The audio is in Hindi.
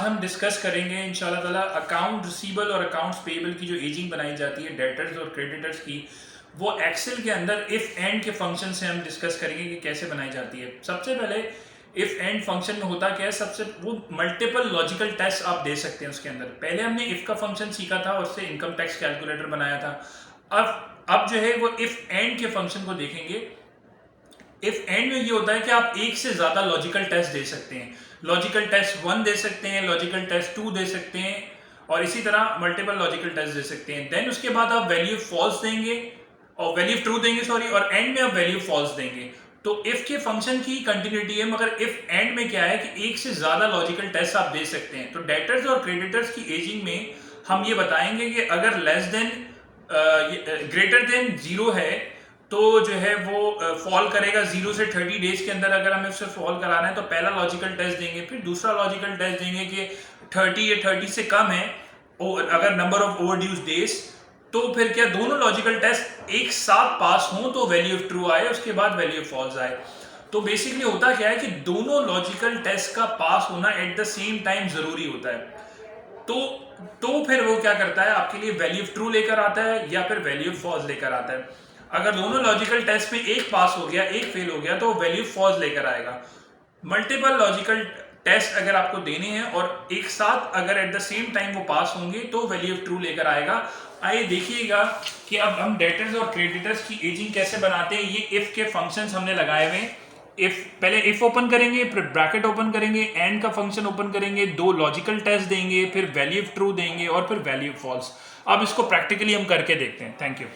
हम डिस्कस करेंगे इंशाल्लाह ताला अकाउंट रिसीवेबल और अकाउंट्स पेएबल की जो एजिंग बनाई जाती है डेटर्स और क्रेडिटर्स की, वो एक्सेल के अंदर इफ एंड के फंक्शन से हम डिस्कस करेंगे कि कैसे बनाई जाती है। सबसे पहले इफ एंड फंक्शन में होता क्या है, सबसे वो मल्टीपल लॉजिकल टेस्ट आप दे सकते हैं उसके अंदर। पहले हमने इफ का फंक्शन सीखा था और उससे इनकम टैक्स कैलकुलेटर बनाया था। अब जो है वो इफ एंड के फंक्शन को देखेंगे। इफ एंड में ये होता है कि आप एक से ज्यादा लॉजिकल टेस्ट दे सकते हैं। लॉजिकल टेस्ट 1 दे सकते हैं, लॉजिकल टेस्ट 2 दे सकते हैं और इसी तरह मल्टीपल लॉजिकल टेस्ट दे सकते हैं। देन उसके बाद आप वैल्यू फॉल्स देंगे और वैल्यू ट्रू देंगे सॉरी, और एंड में आप वैल्यू फॉल्स देंगे। तो इफ के फंक्शन की कंटिन्यूटी है, मगर इफ एंड में क्या है कि एक से ज्यादा लॉजिकल टेस्ट आप दे सकते हैं। तो डेटर्स और क्रेडिटर्स की एजिंग में हम ये बताएंगे कि अगर लेस देन ग्रेटर देन 0 है तो जो है वो फॉल करेगा 0 से 30 डेज के अंदर। अगर हमें उससे फॉल कराना है तो पहला लॉजिकल टेस्ट देंगे, फिर दूसरा लॉजिकल टेस्ट देंगे कि 30 या 30 से कम है और अगर नंबर ऑफ ओवरड्यूज डेज, तो फिर क्या दोनों लॉजिकल टेस्ट एक साथ पास हों तो वैल्यू ट्रू आए, उसके बाद वैल्यू फॉल्स आए। तो बेसिकली होता क्या है कि दोनों लॉजिकल टेस्ट का पास होना एट द सेम टाइम जरूरी होता है। तो फिर वो क्या करता है, आपके लिए वैल्यू ट्रू लेकर आता है या फिर वैल्यू फॉल्स लेकर आता है। अगर दोनों लॉजिकल टेस्ट में एक पास हो गया एक फेल हो गया तो वैल्यू फॉल्स लेकर आएगा। मल्टीपल लॉजिकल टेस्ट अगर आपको देने हैं और एक साथ अगर एट द सेम टाइम वो पास होंगे तो वैल्यू ट्रू लेकर आएगा। आइए देखिएगा कि अब हम डेटर्स और क्रेडिटर्स की एजिंग कैसे बनाते हैं। ये इफ के फंक्शंस हमने लगाए हुए हैं। इफ पहले इफ ओपन करेंगे, फिर ब्रैकेट ओपन करेंगे, एंड का फंक्शन ओपन करेंगे, दो लॉजिकल टेस्ट देंगे, फिर वैल्यू ट्रू देंगे और फिर वैल्यू फॉल्स। अब इसको प्रैक्टिकली हम करके देखते हैं। Thank you.